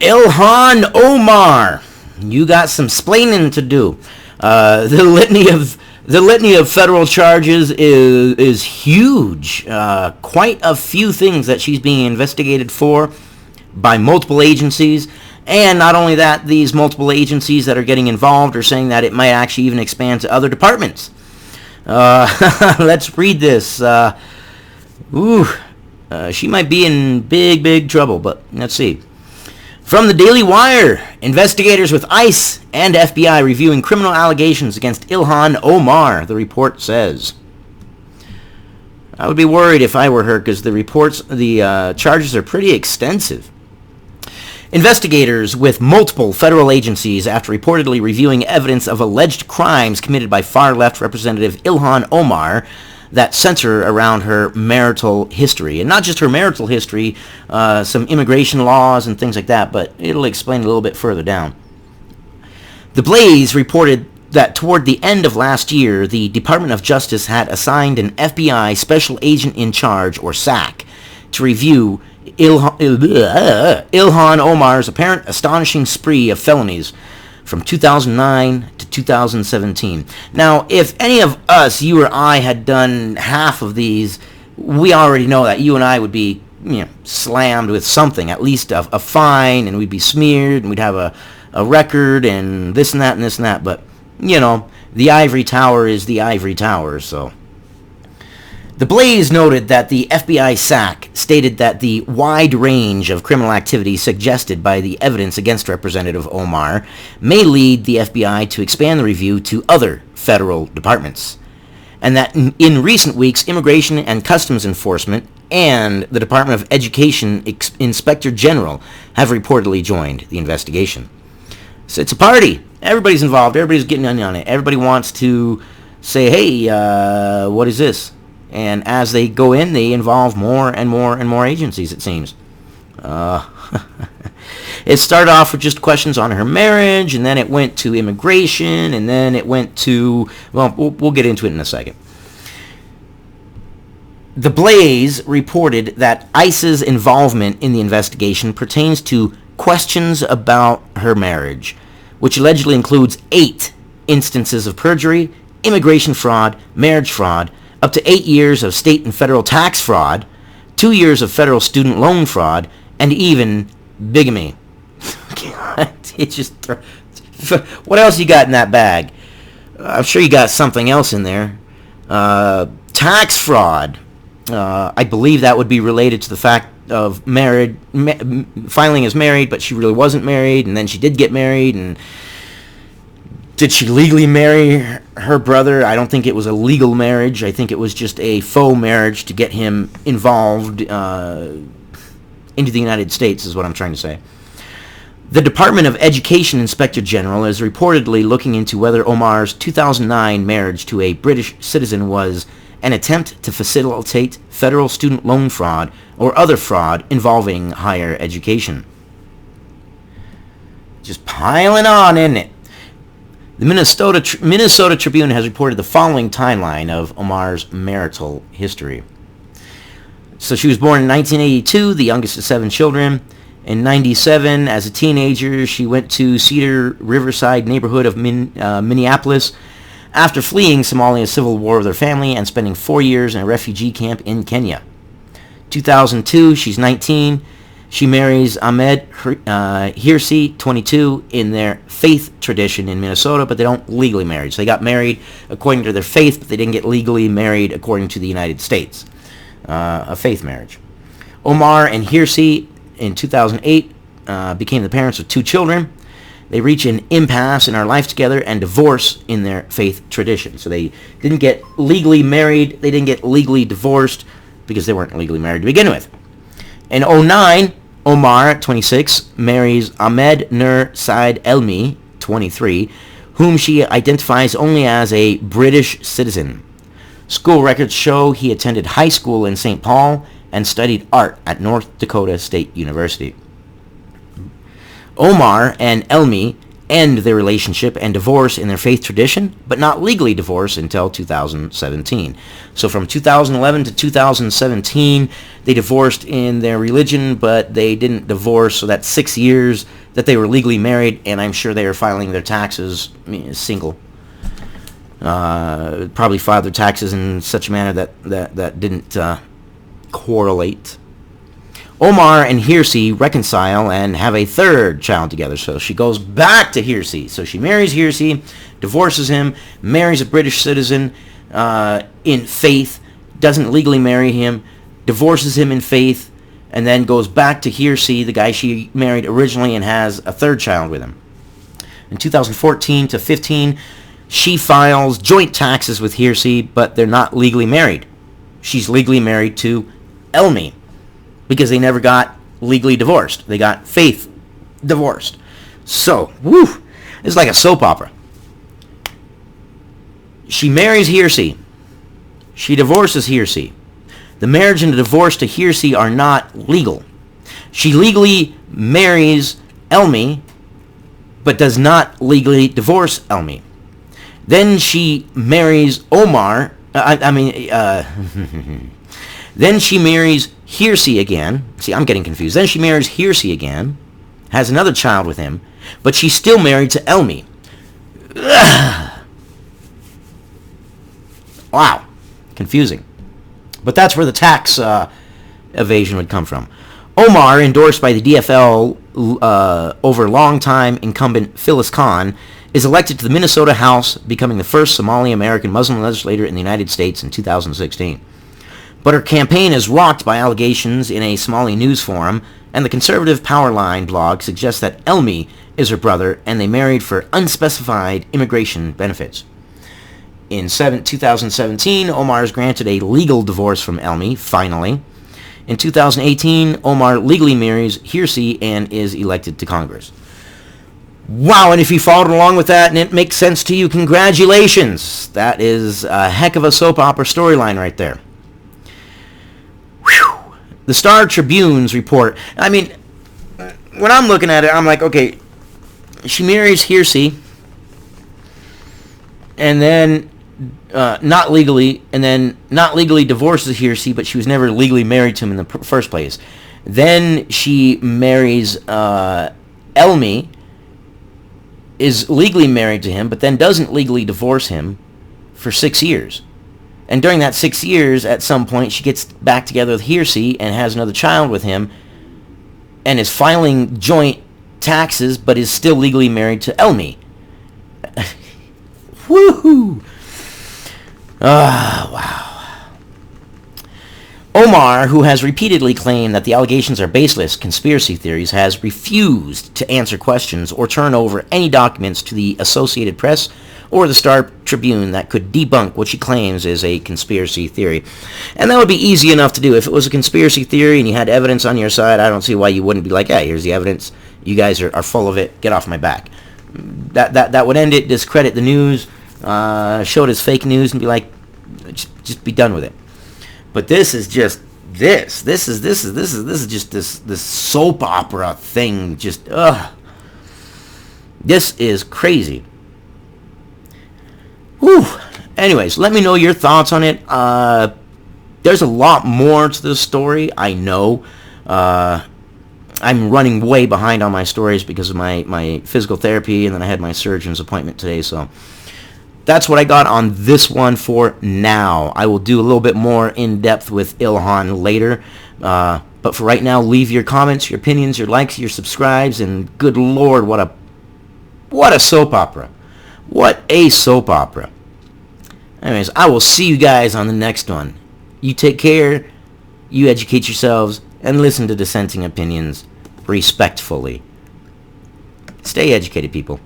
Ilhan Omar, you got some splaining to do. The litany of federal charges is huge. Quite a few things that she's being investigated for by multiple agencies. And not only that, these multiple agencies that are getting involved are saying that it might actually even expand to other departments. Let's read this. She might be in big trouble, but let's see. From the Daily Wire, investigators with ICE and FBI reviewing criminal allegations against Ilhan Omar, the report says. I would be worried if I were her because the charges are pretty extensive. Investigators with multiple federal agencies, after reportedly reviewing evidence of alleged crimes committed by far-left Representative Ilhan Omar that center around her marital history. And not just her marital history, some immigration laws and things like that, but it'll explain a little bit further down. The Blaze reported that toward the end of last year, the Department of Justice had assigned an FBI Special Agent in Charge, or SAC, to review Ilhan Omar's apparent astonishing spree of felonies from 2009 to 2017. Now, if any of us, you or I, had done half of these, we already know that you and I would be, slammed with something, at least a fine, and we'd be smeared, and we'd have a record, and this and that and this and that. But, the ivory tower is the ivory tower, so. The Blaze noted that the FBI SAC stated that the wide range of criminal activity suggested by the evidence against Representative Omar may lead the FBI to expand the review to other federal departments, and that in recent weeks, Immigration and Customs Enforcement and the Department of Education Inspector General have reportedly joined the investigation. So it's a party. Everybody's involved. Everybody's getting in on it. Everybody wants to say, hey, what is this? And as they go in, they involve more and more and more agencies, it seems. It started off with just questions on her marriage, and then it went to immigration, and then it went to... Well, we'll get into it in a second. The Blaze reported that ICE's involvement in the investigation pertains to questions about her marriage, which allegedly includes 8 instances of perjury, immigration fraud, marriage fraud, up to 8 years of state and federal tax fraud, 2 years of federal student loan fraud, and even bigamy. It's just... What else you got in that bag? I'm sure you got something else in there. Tax fraud. I believe that would be related to the fact of filing as married, but she really wasn't married, and then she did get married, and... Did she legally marry her brother? I don't think it was a legal marriage. I think it was just a faux marriage to get him involved into the United States, is what I'm trying to say. The Department of Education Inspector General is reportedly looking into whether Omar's 2009 marriage to a British citizen was an attempt to facilitate federal student loan fraud or other fraud involving higher education. Just piling on, isn't it? The Minnesota Tribune has reported the following timeline of Omar's marital history. So she was born in 1982, the youngest of 7 children. In 1997, as a teenager, she went to Cedar Riverside neighborhood of Minneapolis after fleeing Somalia's civil war with her family and spending 4 years in a refugee camp in Kenya. 2002, she's 19. She marries Ahmed Hirsi, 22, in their faith tradition in Minnesota, but they don't legally marry. So they got married according to their faith, but they didn't get legally married according to the United States. A faith marriage. Omar and Hirsi, in 2008, became the parents of 2 children. They reach an impasse in our life together and divorce in their faith tradition. So they didn't get legally married. They didn't get legally divorced because they weren't legally married to begin with. In 2009, Omar, 26, marries Ahmed Nur Said Elmi, 23, whom she identifies only as a British citizen. School records show he attended high school in St. Paul and studied art at North Dakota State University. Omar and Elmi end their relationship and divorce in their faith tradition, but not legally divorce until 2017. So from 2011 to 2017, they divorced in their religion, but they didn't divorce, so that's 6 years that they were legally married, and I'm sure they are filing their taxes single. Probably filed their taxes in such a manner that didn't correlate. Omar and Hirsi reconcile and have a third child together. So she goes back to Hirsi. So she marries Hirsi, divorces him, marries a British citizen in faith, doesn't legally marry him, divorces him in faith, and then goes back to Hirsi, the guy she married originally, and has a third child with him. In 2014 to 15, she files joint taxes with Hirsi, but they're not legally married. She's legally married to Elmi, because they never got legally divorced. They got faith divorced. So, it's like a soap opera. She marries Hirsi. She divorces Hirsi. The marriage and the divorce to Hirsi are not legal. She legally marries Elmi, but does not legally divorce Elmi. Then she marries Omar. Then she marries Hirsi again. See, I'm getting confused. Then she marries Hirsi again, has another child with him, but she's still married to Elmi. Wow. Confusing. But that's where the tax evasion would come from. Omar, endorsed by the DFL over longtime incumbent Phyllis Khan, is elected to the Minnesota House, becoming the first Somali-American Muslim legislator in the United States in 2016. But her campaign is rocked by allegations in a Somali news forum, and the conservative Powerline blog suggests that Elmi is her brother, and they married for unspecified immigration benefits. In 2017, Omar is granted a legal divorce from Elmi, finally. In 2018, Omar legally marries Hirsi and is elected to Congress. Wow, and if you followed along with that and it makes sense to you, congratulations. That is a heck of a soap opera storyline right there. Whew. The Star Tribune's report. I mean, when I'm looking at it, I'm like, okay, she marries Hirsi, and then not legally, and then not legally divorces Hirsi, but she was never legally married to him in the first place. Then she marries Elmi, is legally married to him, but then doesn't legally divorce him for 6 years. And during that 6 years, at some point, she gets back together with Hirsi and has another child with him and is filing joint taxes, but is still legally married to Elmi. Woohoo! Wow. Omar, who has repeatedly claimed that the allegations are baseless conspiracy theories, has refused to answer questions or turn over any documents to the Associated Press or the Star Tribune that could debunk what she claims is a conspiracy theory. And that would be easy enough to do. If it was a conspiracy theory and you had evidence on your side, I don't see why you wouldn't be like, hey, here's the evidence. You guys are full of it. Get off my back. That would end it, discredit the news, show it as fake news, and be like, just be done with it. But this is just this. This is just this soap opera thing. Just this is crazy. Whew. Anyways, let me know your thoughts on it. There's a lot more to this story. I know. I'm running way behind on my stories because of my physical therapy, and then I had my surgeon's appointment today, so that's what I got on this one for now. I will do a little bit more in-depth with Ilhan later. But for right now, leave your comments, your opinions, your likes, your subscribes, and good Lord, what a soap opera. What a soap opera. Anyways, I will see you guys on the next one. You take care, you educate yourselves, and listen to dissenting opinions respectfully. Stay educated, people.